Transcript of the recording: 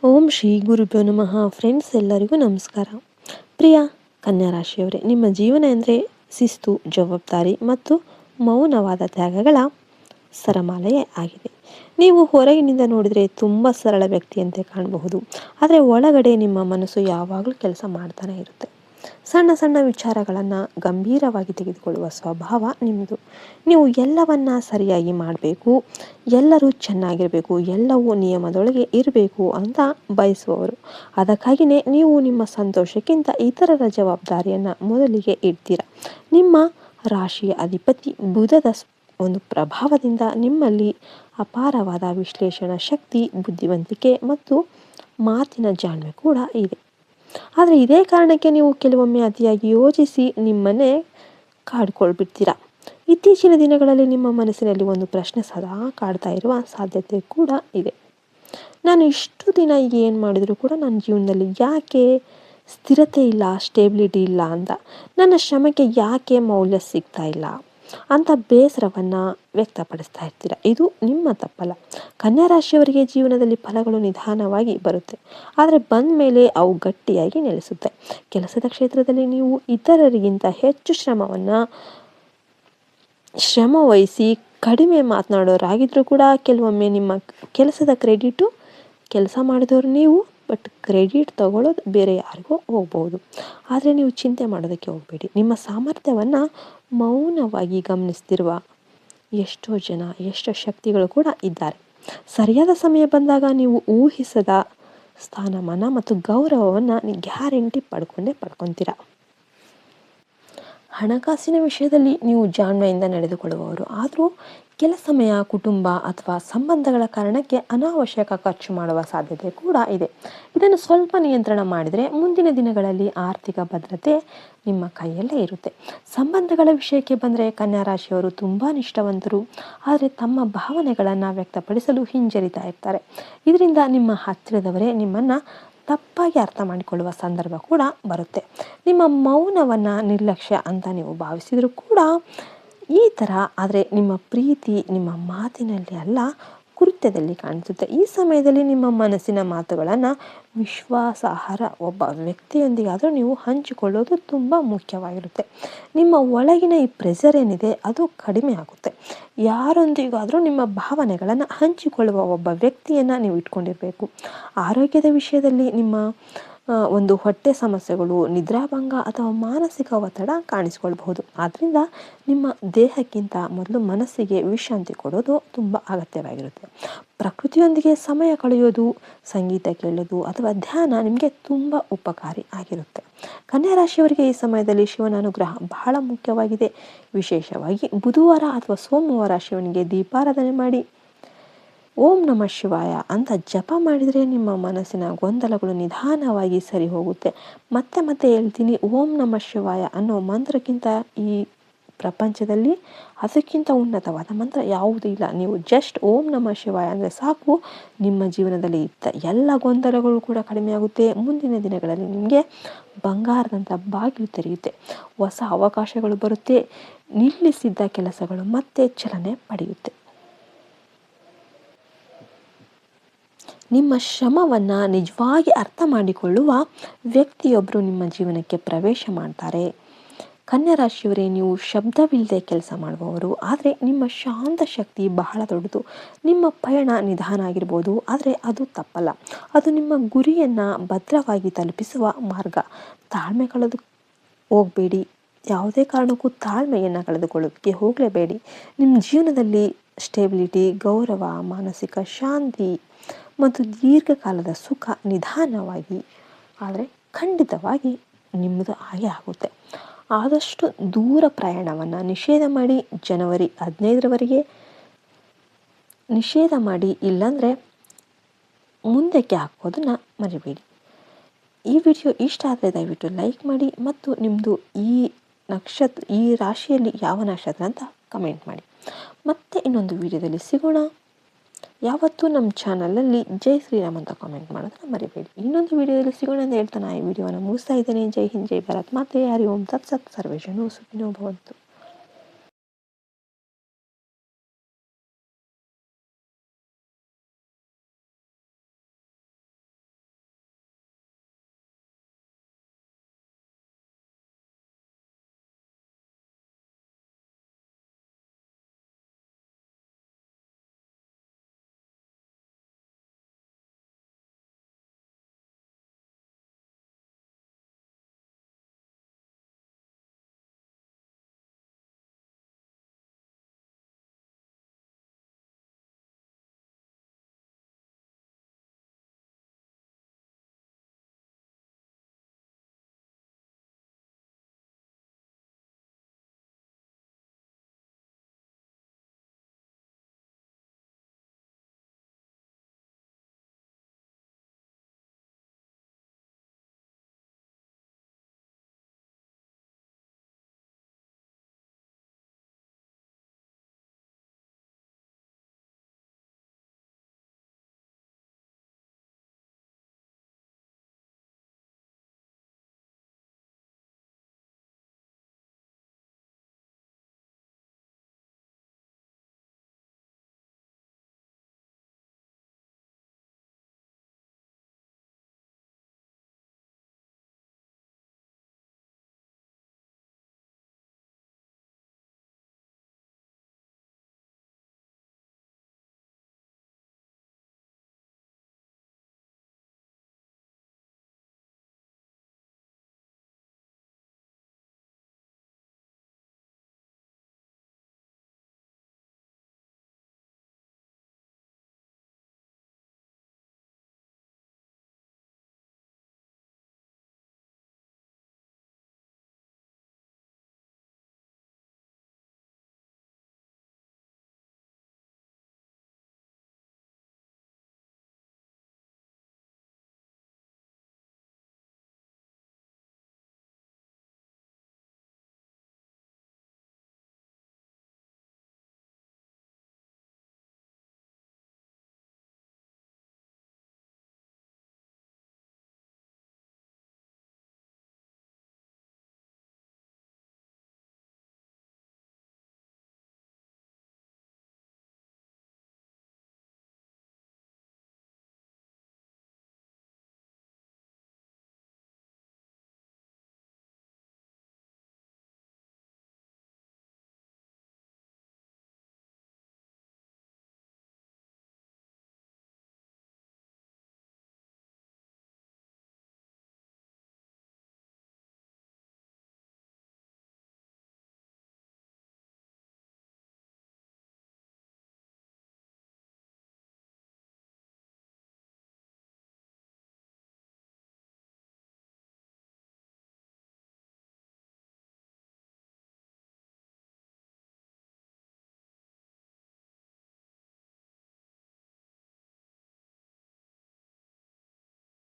ಓಂ ಶ್ರೀ ಗುರುಭ್ಯೋ ನಮಃ. ಫ್ರೆಂಡ್ಸ್, ಎಲ್ಲರಿಗೂ ನಮಸ್ಕಾರ. ಪ್ರಿಯ ಕನ್ಯಾ ರಾಶಿಯವರೇ, ನಿಮ್ಮ ಜೀವನ ಅಂದರೆ ಶಿಸ್ತು, ಜವಾಬ್ದಾರಿ ಮತ್ತು ಮೌನವಾದ ತ್ಯಾಗಗಳ ಸರಮಾಲೆಯೇ ಆಗಿದೆ. ನೀವು ಹೊರಗಿನಿಂದ ನೋಡಿದರೆ ತುಂಬ ಸರಳ ವ್ಯಕ್ತಿಯಂತೆ ಕಾಣಬಹುದು, ಆದರೆ ಒಳಗಡೆ ನಿಮ್ಮ ಮನಸ್ಸು ಯಾವಾಗಲೂ ಕೆಲಸ ಮಾಡ್ತಾನೆ ಇರುತ್ತೆ. ಸಣ್ಣ ಸಣ್ಣ ವಿಚಾರಗಳನ್ನು ಗಂಭೀರವಾಗಿ ತೆಗೆದುಕೊಳ್ಳುವ ಸ್ವಭಾವ ನಿಮ್ಮದು. ನೀವು ಎಲ್ಲವನ್ನ ಸರಿಯಾಗಿ ಮಾಡಬೇಕು, ಎಲ್ಲರೂ ಚೆನ್ನಾಗಿರಬೇಕು, ಎಲ್ಲವೂ ನಿಯಮದೊಳಗೆ ಇರಬೇಕು ಅಂತ ಬಯಸುವವರು. ಅದಕ್ಕಾಗಿಯೇ ನೀವು ನಿಮ್ಮ ಸಂತೋಷಕ್ಕಿಂತ ಇತರರ ಜವಾಬ್ದಾರಿಯನ್ನು ಮೊದಲಿಗೆ ಇಡ್ತೀರ. ನಿಮ್ಮ ರಾಶಿಯ ಅಧಿಪತಿ ಬುಧದ ಒಂದು ಪ್ರಭಾವದಿಂದ ನಿಮ್ಮಲ್ಲಿ ಅಪಾರವಾದ ವಿಶ್ಲೇಷಣಾ ಶಕ್ತಿ, ಬುದ್ಧಿವಂತಿಕೆ ಮತ್ತು ಮಾತಿನ ಜಾಣ್ಮೆ ಕೂಡ ಇದೆ. ಆದರೆ ಇದೇ ಕಾರಣಕ್ಕೆ ನೀವು ಕೆಲವೊಮ್ಮೆ ಅತಿಯಾಗಿ ಯೋಚಿಸಿ ನಿಮ್ಮನ್ನೇ ಕಾಡ್ಕೊಳ್ಬಿಡ್ತೀರಾ. ಇತ್ತೀಚಿನ ದಿನಗಳಲ್ಲಿ ನಿಮ್ಮ ಮನಸ್ಸಿನಲ್ಲಿ ಒಂದು ಪ್ರಶ್ನೆ ಸದಾ ಕಾಡ್ತಾ ಇರುವ ಸಾಧ್ಯತೆ ಕೂಡ ಇದೆ. ನಾನು ಇಷ್ಟು ದಿನ ಏನು ಮಾಡಿದರೂ ಕೂಡ ನನ್ನ ಜೀವನದಲ್ಲಿ ಯಾಕೆ ಸ್ಥಿರತೆ ಇಲ್ಲ, ಸ್ಟೇಬಿಲಿಟಿ ಇಲ್ಲ ಅಂತ, ನನ್ನ ಶ್ರಮಕ್ಕೆ ಯಾಕೆ ಮೌಲ್ಯ ಸಿಗ್ತಾ ಇಲ್ಲ ಅಂತ ಬೇಸರವನ್ನು ವ್ಯಕ್ತಪಡಿಸ್ತಾ ಇರ್ತೀರ. ಇದು ನಿಮ್ಮ ತಪ್ಪಲ್ಲ. ಕನ್ಯಾ ರಾಶಿಯವರಿಗೆ ಜೀವನದಲ್ಲಿ ಫಲಗಳು ನಿಧಾನವಾಗಿ ಬರುತ್ತೆ, ಆದರೆ ಬಂದ ಮೇಲೆ ಅವು ಗಟ್ಟಿಯಾಗಿ ನೆಲೆಸುತ್ತೆ. ಕೆಲಸದ ಕ್ಷೇತ್ರದಲ್ಲಿ ನೀವು ಇತರರಿಗಿಂತ ಹೆಚ್ಚು ಶ್ರಮ ವಹಿಸಿ ಕಡಿಮೆ ಮಾತನಾಡೋರಾಗಿದ್ರೂ ಕೂಡ ಕೆಲವೊಮ್ಮೆ ನಿಮ್ಮ ಕೆಲಸದ ಕ್ರೆಡಿಟು ಕೆಲಸ ಮಾಡಿದವರು ನೀವು, ಬಟ್ ಕ್ರೆಡಿಟ್ ತಗೊಳ್ಳೋದು ಬೇರೆ ಯಾರಿಗೂ ಹೋಗ್ಬೋದು. ಆದರೆ ನೀವು ಚಿಂತೆ ಮಾಡೋದಕ್ಕೆ ಹೋಗಬೇಡಿ. ನಿಮ್ಮ ಸಾಮರ್ಥ್ಯವನ್ನು ಮೌನವಾಗಿ ಗಮನಿಸ್ತಿರುವ ಎಷ್ಟೋ ಶಕ್ತಿಗಳು ಕೂಡ ಇದ್ದಾರೆ. ಸರಿಯಾದ ಸಮಯ ಬಂದಾಗ ನೀವು ಊಹಿಸದ ಸ್ಥಾನಮಾನ ಮತ್ತು ಗೌರವವನ್ನು ಗ್ಯಾರಂಟಿ ಪಡ್ಕೊತೀರ. ಹಣಕಾಸಿನ ವಿಷಯದಲ್ಲಿ ನೀವು ಜಾಣ್ಮೆಯಿಂದ ನಡೆದುಕೊಳ್ಳುವವರು, ಆದರೂ ಕೆಲ ಸಮಯ ಕುಟುಂಬ ಅಥವಾ ಸಂಬಂಧಗಳ ಕಾರಣಕ್ಕೆ ಅನಾವಶ್ಯಕ ಖರ್ಚು ಮಾಡುವ ಸಾಧ್ಯತೆ ಕೂಡ ಇದೆ. ಇದನ್ನು ಸ್ವಲ್ಪ ನಿಯಂತ್ರಣ ಮಾಡಿದರೆ ಮುಂದಿನ ದಿನಗಳಲ್ಲಿ ಆರ್ಥಿಕ ಭದ್ರತೆ ನಿಮ್ಮ ಕೈಯಲ್ಲೇ ಇರುತ್ತೆ. ಸಂಬಂಧಗಳ ವಿಷಯಕ್ಕೆ ಬಂದರೆ ಕನ್ಯಾ ರಾಶಿಯವರು ತುಂಬ ನಿಷ್ಠಾವಂತರು, ಆದರೆ ತಮ್ಮ ಭಾವನೆಗಳನ್ನು ವ್ಯಕ್ತಪಡಿಸಲು ಹಿಂಜರಿತಾ ಇರ್ತಾರೆ. ಇದರಿಂದ ನಿಮ್ಮ ಹತ್ತಿರದವರೇ ನಿಮ್ಮನ್ನು ತಪ್ಪಾಗಿ ಅರ್ಥ ಮಾಡಿಕೊಳ್ಳುವ ಸಂದರ್ಭ ಕೂಡ ಬರುತ್ತೆ. ನಿಮ್ಮ ಮೌನವನ್ನು ನಿರ್ಲಕ್ಷ್ಯ ಅಂತ ನೀವು ಭಾವಿಸಿದರೂ ಕೂಡ ಈ ಥರ, ಆದರೆ ನಿಮ್ಮ ಪ್ರೀತಿ ನಿಮ್ಮ ಮಾತಿನಲ್ಲಿ ಅಲ್ಲ, ಕೃತ್ಯದಲ್ಲಿ ಕಾಣಿಸುತ್ತೆ. ಈ ಸಮಯದಲ್ಲಿ ನಿಮ್ಮ ಮನಸ್ಸಿನ ಮಾತುಗಳನ್ನು ವಿಶ್ವಾಸಾರ್ಹ ಒಬ್ಬ ವ್ಯಕ್ತಿಯೊಂದಿಗಾದರೂ ನೀವು ಹಂಚಿಕೊಳ್ಳೋದು ತುಂಬ ಮುಖ್ಯವಾಗಿರುತ್ತೆ. ನಿಮ್ಮ ಒಳಗಿನ ಈ ಪ್ರೆಷರ್ ಏನಿದೆ ಅದು ಕಡಿಮೆ ಆಗುತ್ತೆ. ಯಾರೊಂದಿಗಾದರೂ ನಿಮ್ಮ ಭಾವನೆಗಳನ್ನು ಹಂಚಿಕೊಳ್ಳುವ ಒಬ್ಬ ವ್ಯಕ್ತಿಯನ್ನು ನೀವು ಇಟ್ಕೊಂಡಿರಬೇಕು. ಆರೋಗ್ಯದ ವಿಷಯದಲ್ಲಿ ನಿಮ್ಮ ಒಂದು ಹೊಟ್ಟೆ ಸಮಸ್ಯೆಗಳು, ನಿದ್ರಾಭಂಗ ಅಥವಾ ಮಾನಸಿಕ ಒತ್ತಡ ಕಾಣಿಸಿಕೊಳ್ಬಹುದು. ಆದ್ದರಿಂದ ನಿಮ್ಮ ದೇಹಕ್ಕಿಂತ ಮೊದಲು ಮನಸ್ಸಿಗೆ ವಿಶ್ರಾಂತಿ ಕೊಡೋದು ತುಂಬ ಅಗತ್ಯವಾಗಿರುತ್ತೆ. ಪ್ರಕೃತಿಯೊಂದಿಗೆ ಸಮಯ ಕಳೆಯೋದು, ಸಂಗೀತ ಕೇಳೋದು ಅಥವಾ ಧ್ಯಾನ ನಿಮಗೆ ತುಂಬ ಉಪಕಾರಿ ಆಗಿರುತ್ತೆ. ಕನ್ಯಾ ರಾಶಿಯವರಿಗೆ ಈ ಸಮಯದಲ್ಲಿ ಶಿವನ ಅನುಗ್ರಹ ಬಹಳ ಮುಖ್ಯವಾಗಿದೆ. ವಿಶೇಷವಾಗಿ ಬುಧವಾರ ಅಥವಾ ಸೋಮವಾರ ಶಿವನಿಗೆ ದೀಪಾರಾಧನೆ ಮಾಡಿ ಓಂ ನಮಃ ಶಿವಾಯ ಅಂತ ಜಪ ಮಾಡಿದರೆ ನಿಮ್ಮ ಮನಸ್ಸಿನ ಗೊಂದಲಗಳು ನಿಧಾನವಾಗಿ ಸರಿ ಹೋಗುತ್ತೆ. ಮತ್ತೆ ಹೇಳ್ತೀನಿ, ಓಂ ನಮಃ ಶಿವಾಯ ಅನ್ನೋ ಮಂತ್ರಕ್ಕಿಂತ ಈ ಪ್ರಪಂಚದಲ್ಲಿ ಅದಕ್ಕಿಂತ ಉನ್ನತವಾದ ಮಂತ್ರ ಯಾವುದೂ ಇಲ್ಲ. ನೀವು ಜಸ್ಟ್ ಓಂ ನಮಃ ಶಿವಾಯ ಅಂದರೆ ಸಾಕು, ನಿಮ್ಮ ಜೀವನದಲ್ಲಿ ಇದ್ದ ಎಲ್ಲ ಗೊಂದಲಗಳು ಕೂಡ ಕಡಿಮೆ ಆಗುತ್ತೆ. ಮುಂದಿನ ದಿನಗಳಲ್ಲಿ ನಿಮಗೆ ಬಂಗಾರದಂಥ ಬಾಗಿಲು ತೆರೆಯುತ್ತೆ, ಹೊಸ ಅವಕಾಶಗಳು ಬರುತ್ತೆ, ನಿಲ್ಲಿಸಿದ್ದ ಕೆಲಸಗಳು ಮತ್ತೆ ಚಲನೆ ಪಡೆಯುತ್ತೆ. ನಿಮ್ಮ ಶ್ರಮವನ್ನು ನಿಜವಾಗಿ ಅರ್ಥ ಮಾಡಿಕೊಳ್ಳುವ ವ್ಯಕ್ತಿಯೊಬ್ಬರು ನಿಮ್ಮ ಜೀವನಕ್ಕೆ ಪ್ರವೇಶ ಮಾಡ್ತಾರೆ. ಕನ್ಯಾ ರಾಶಿಯವರೇ, ನೀವು ಶಬ್ದವಿಲ್ಲದೆ ಕೆಲಸ ಮಾಡುವವರು, ಆದರೆ ನಿಮ್ಮ ಶಾಂತ ಶಕ್ತಿ ಬಹಳ ದೊಡ್ಡದು. ನಿಮ್ಮ ಪಯಣ ನಿಧಾನ ಆಗಿರ್ಬೋದು, ಆದರೆ ಅದು ತಪ್ಪಲ್ಲ. ಅದು ನಿಮ್ಮ ಗುರಿಯನ್ನು ಭದ್ರವಾಗಿ ತಲುಪಿಸುವ ಮಾರ್ಗ. ತಾಳ್ಮೆ ಕಳೆದು ಹೋಗಬೇಡಿ. ಯಾವುದೇ ಕಾರಣಕ್ಕೂ ತಾಳ್ಮೆಯನ್ನು ಕಳೆದುಕೊಳ್ಳೋದಕ್ಕೆ ಹೋಗಲೇಬೇಡಿ. ನಿಮ್ಮ ಜೀವನದಲ್ಲಿ ಸ್ಟೆಬಿಲಿಟಿ, ಗೌರವ, ಮಾನಸಿಕ ಶಾಂತಿ ಮತ್ತು ದೀರ್ಘಕಾಲದ ಸುಖ ನಿಧಾನವಾಗಿ ಆದರೆ ಖಂಡಿತವಾಗಿ ನಿಮ್ಮದು ಹಾಗೆ ಆಗುತ್ತೆ. ಆದಷ್ಟು ದೂರ ಪ್ರಯಾಣವನ್ನು ನಿಷೇಧ ಮಾಡಿ. ಜನವರಿ 15ರವರೆಗೆ ನಿಷೇಧ ಮಾಡಿ, ಇಲ್ಲಾಂದರೆ ಮುಂದಕ್ಕೆ ಹಾಕೋದನ್ನು ಮರಿಬೇಡಿ. ಈ ವಿಡಿಯೋ ಇಷ್ಟ ಆದರೆ ದಯವಿಟ್ಟು ಲೈಕ್ ಮಾಡಿ ಮತ್ತು ನಿಮ್ಮದು ಈ ರಾಶಿಯಲ್ಲಿ ಯಾವ ನಕ್ಷತ್ರ ಅಂತ ಕಮೆಂಟ್ ಮಾಡಿ. ಮತ್ತೆ ಇನ್ನೊಂದು ವಿಡಿಯೋದಲ್ಲಿ ಸಿಗೋಣ. ಯಾವತ್ತೂ ನಮ್ಮ ಚಾನಲಲ್ಲಿ ಜೈ ಶ್ರೀರಾಮ್ ಅಂತ ಕಾಮೆಂಟ್ ಮಾಡೋದನ್ನ ಮರಿಬೇಡಿ. ಇನ್ನೊಂದು ವಿಡಿಯೋದಲ್ಲಿ ಸಿಗೋಣ ಅಂತ ಹೇಳ್ತಾ ಈ ವಿಡಿಯೋನ ಮುಗಿಸ್ತಾ ಇದ್ದೇನೆ. ಜೈ ಹಿಂದ್, ಜೈ ಭಾರತ್ ಮಾತೆ, ಹರಿ ಓಂ ತತ್ಸತ್, ಸರ್ವೇ ಜನೋ ಸುಖಿನೋ ಭವಂತು.